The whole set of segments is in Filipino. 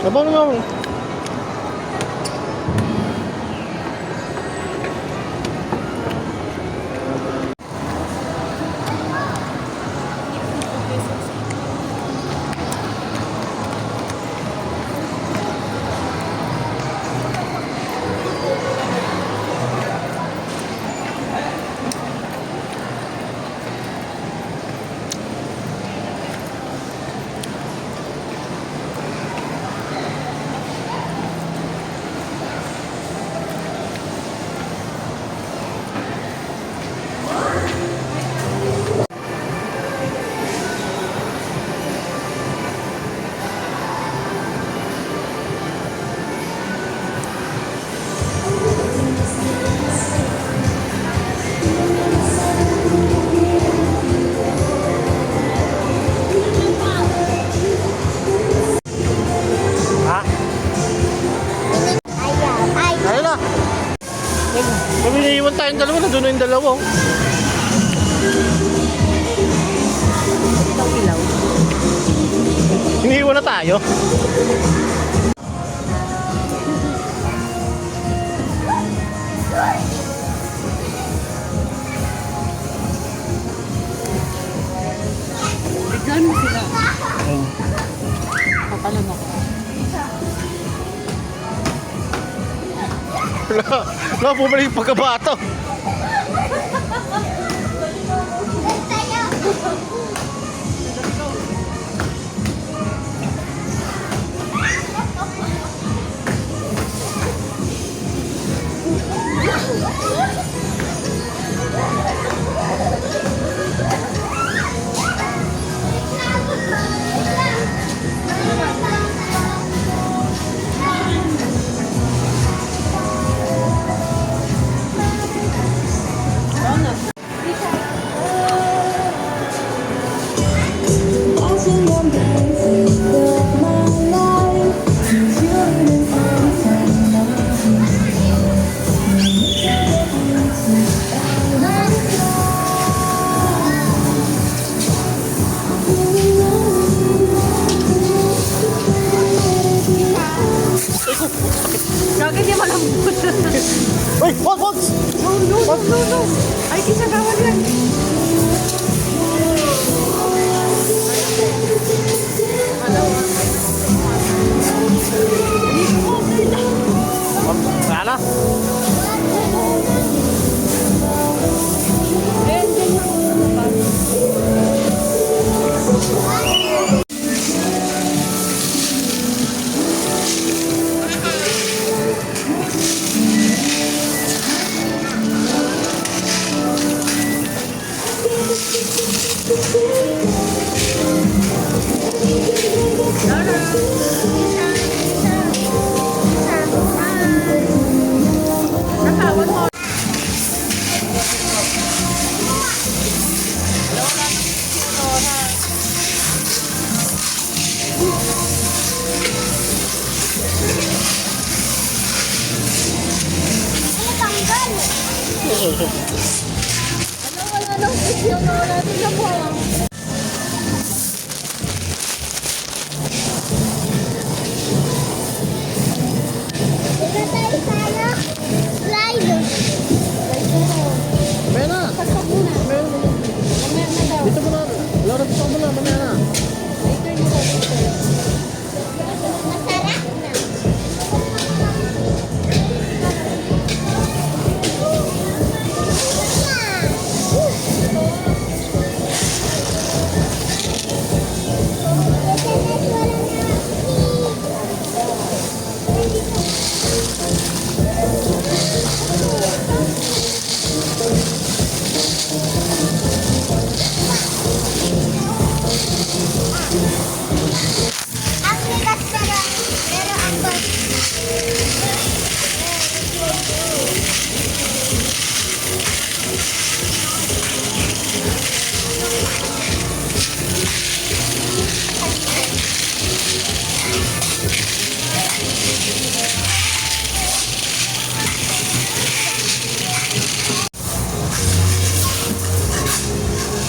Sabaw naman. Kami naiiwan tayong dalawa, na doon na yung dalawa. Ilaw-ilaw. Iniiwan na tayo. Bigyan mo sila. Papalan ako. Wala, bumalik yung pagkabato. Gagawin niya malambot. Uy, wag! No. Ay, kisang gawin yan. Sana? Wala nang video na wala din na po. Dito mo na. Laura, dito mo na. Mamaya na.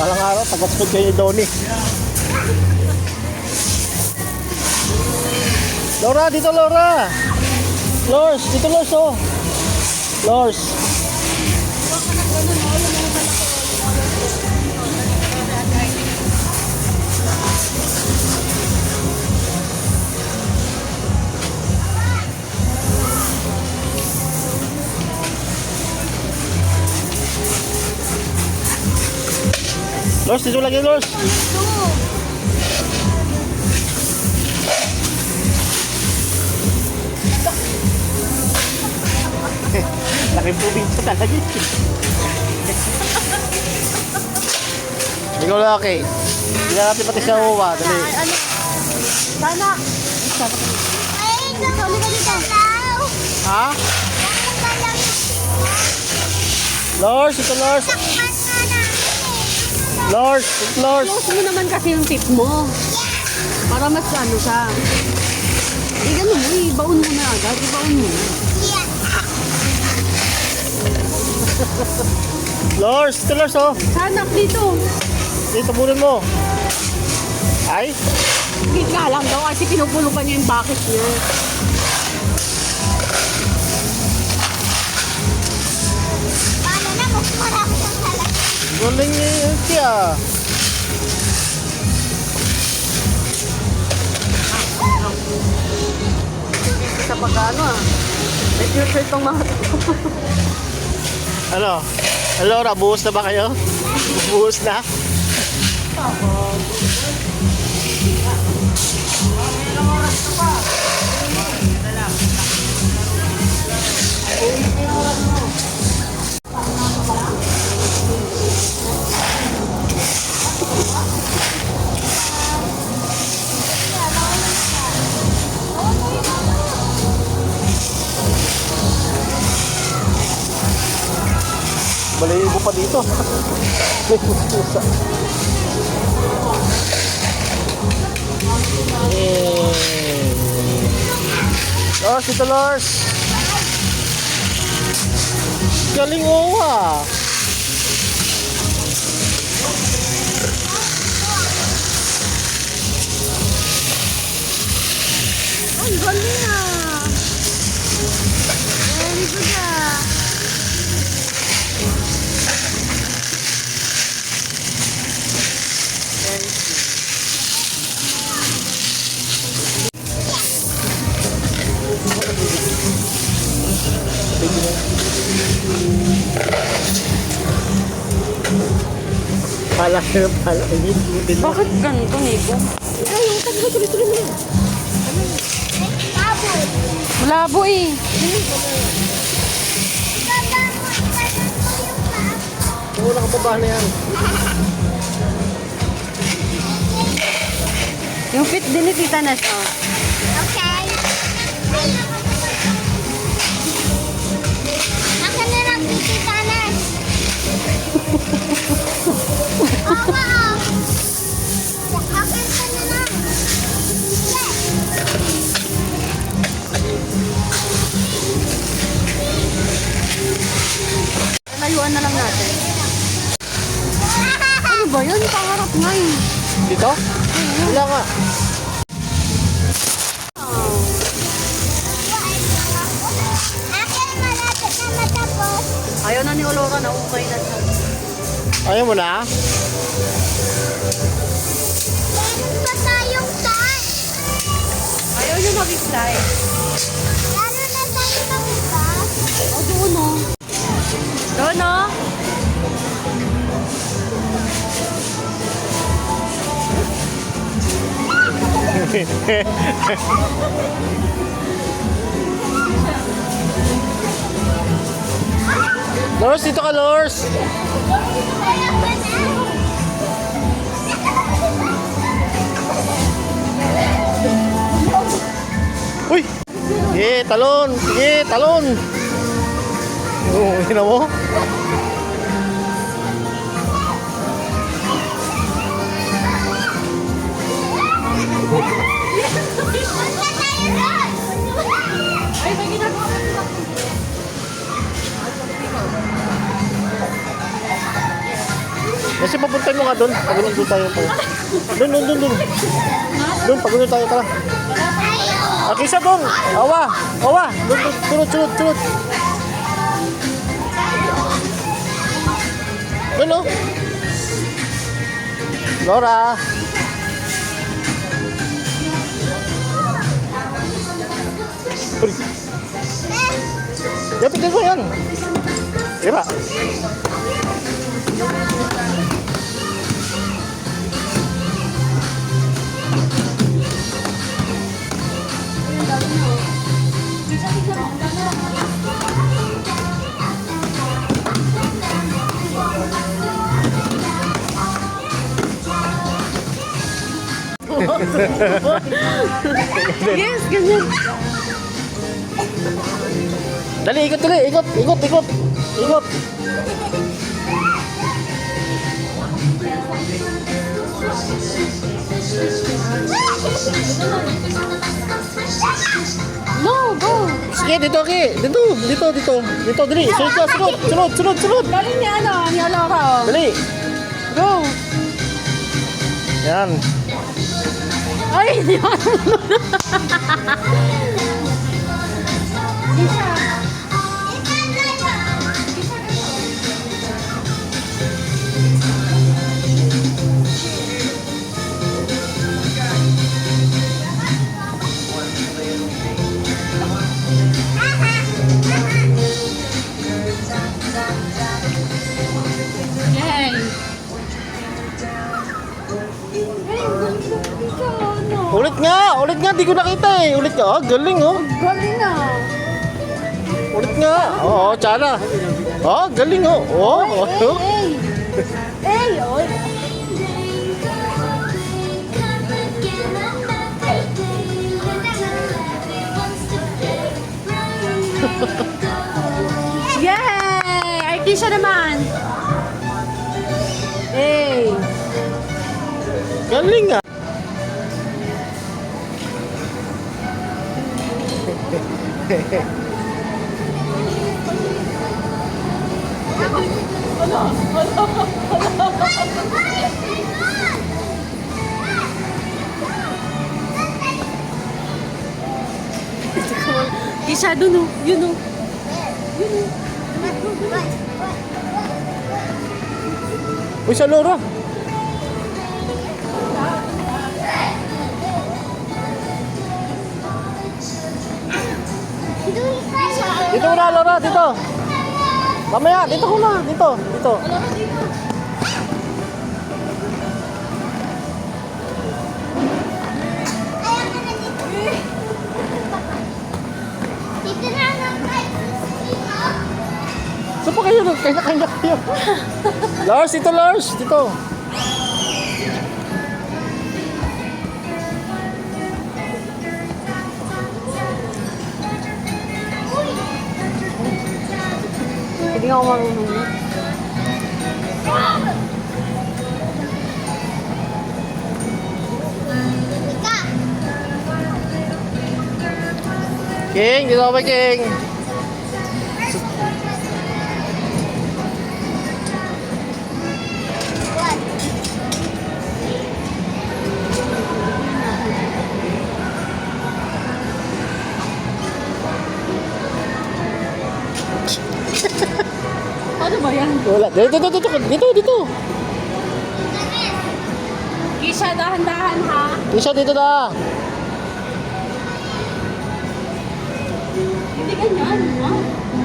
Balang araw, taga-spot kayo ni Donnie. Laura, dito Laura. Lors, dito Lors oh. Lors. Lors, dito lagi Lors. Laking probinsya talaga. Ikaw laki. Hindi na natin pati sa uwa. Dali. Ano? Sana. Ay, nakuli ka dito. Ha? Lors, ito Lors. Lors, ito Lors. Close mo naman kasi yung tip mo. Para mas ano siya. Ganun mo, ibaon mo na agad. Ibaon mo na. Lors, ito Lors oh. Sanak dito. Dito bulon mo. Ay, Higit nga lang daw kasi pinupulong pa niya yung bucket niya. Paano na? Mas marami siyang salat. galing niya siya. Sa pagkano ah. May future itong mga Ano? Laura, buhos na ba kayo? Buhos na? Balayibo pa dito. May pusa. Lors, ito Lors. Galing ah. Ang galing ah. Very good ah. Pala. Hindi. Bakit ganito, Nico? Ay, yung tabi mo, tuloy-tuloy mo. Malabo eh. Wala kang baba na yan. Yung fit din ni Tita Nes, oh. Okay. Akin na lang tititanas. Oo nga, oh. Akin ka na lang. Yes. Layuan na lang natin. Ano ba yun? Pangarap nga eh. Dito? Wala nga. Akin malapit na matapos. Ayaw na ni Olora na ukay na siya. Ayaw mo na? Meron pa tayong saan. Ayaw niyo mag-slide. Lalo na tayo makita. O, doon o. Doon o. Lors, dito ka Lors. Uy! Sige, talon! Sige, talon! Oo, hina mo? Punta tayo doon. Ay, may ginagawa ka sila. Kasi papuntay mo nga doon. Pagulong doon tayo po. Doon. Doon, pagulong tayo. Tara. Akisha doon. Awa. Awa. Doon, sunod. Doon oh. Laura. Uy. Yapitin mo yan. Tira. Yes, ganyan. Dali, ikot dali. Ikot. No, go. Sige, dito, Ki. Dito, dali. Sunod. Galing niya ano, ni Laura. Oh. Dali. Go. Yan. Ay, hindi ako. Yay. Ulit nga. Di ko nakita eh. Ulit nga. Oh, galing oh. Galing na. Ulit nga. Oo, tsara. Oh, galing oh. Oh, oh. Hey, oy. Yay! Artisha naman. Hey. Galing ah. Tisha, dun oh. Yun oh. Uy, sa Laura. Dito na, Laura. Dito. Mamaya, dito ko na. Dito. Dito na lang kayo. Saan pa kayo? Kanya kayo. Lars, dito. Hindi ako marunong. Ika. King, dito ka ba, King? Ano ba yan? Wala. Dito. Kisha, dahan-dahan ha. Isa dito na. Hindi ganyan. Ha?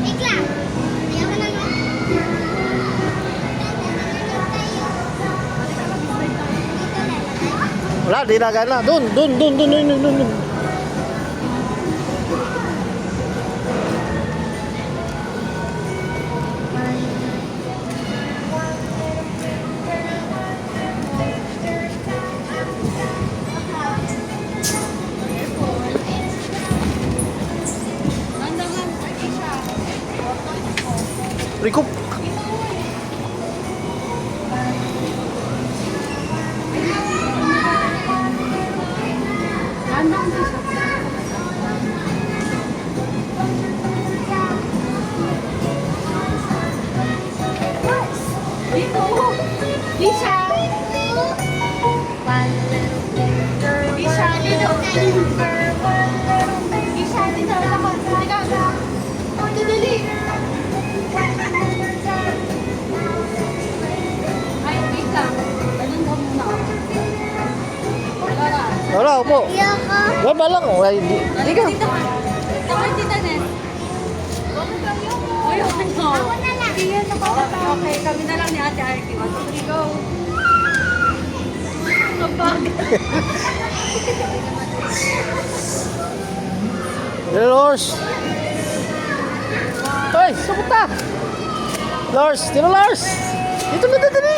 Ika. Ayaw ka na lang. Wala, di na gana. Doon. Dahan-dahan, Kisha. Rikup. Dahan-dahan. Wala, upo. Ayoko. Wala lang. Wala, hindi. Hindi ka. Dito ka. Takay tita Nes. Uy, okay mo. Ako na lang. Okay, kami na lang ni Ate Arky. One, two, three, go. Dito, Lors. Hoy, sabot na. Lors, dito, Lors. Dito na, dito na.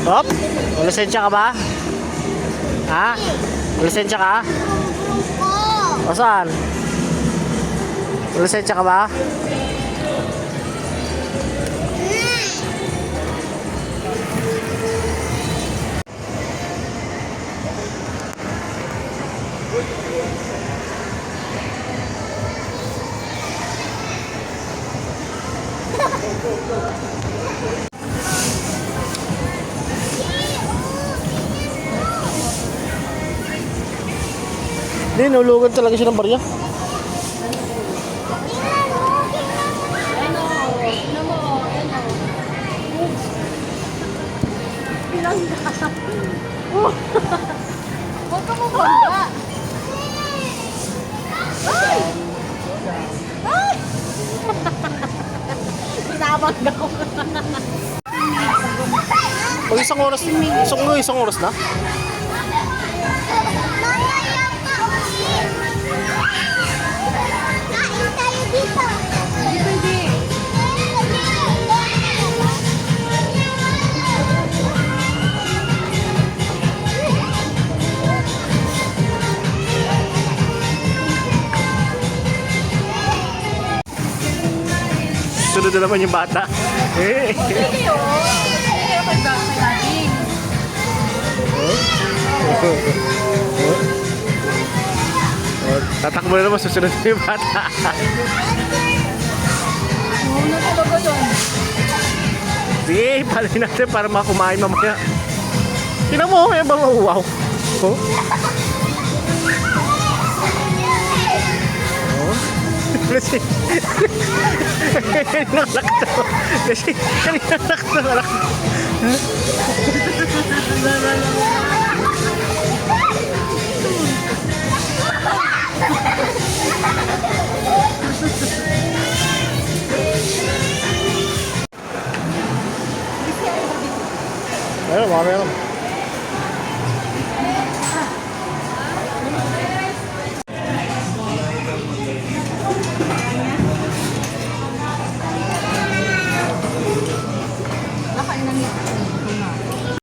Hop, may lisensya ka ba? Ha? May lisensya ka? Oo. O saan? May lisensya ka ba? Hindi, nulugan talaga siya ng barya. Huwag ka mo bangga. Binabangga ko. Pag isang oras na? Mama, yung pauwi. Kain tayo dito. Hindi pwede. Sunod na naman yung bata. Hindi o. Hindi kayo pag-back sa laging. Tatakbo na naman, susunod na yung bata. Ano talaga yun? Sige, palay natin para makumain mamaya. Tingnan mo, may bang wow. Oh? Kasi kanina lakto. Kasi kanina lakto. Ayun, mamaya lang.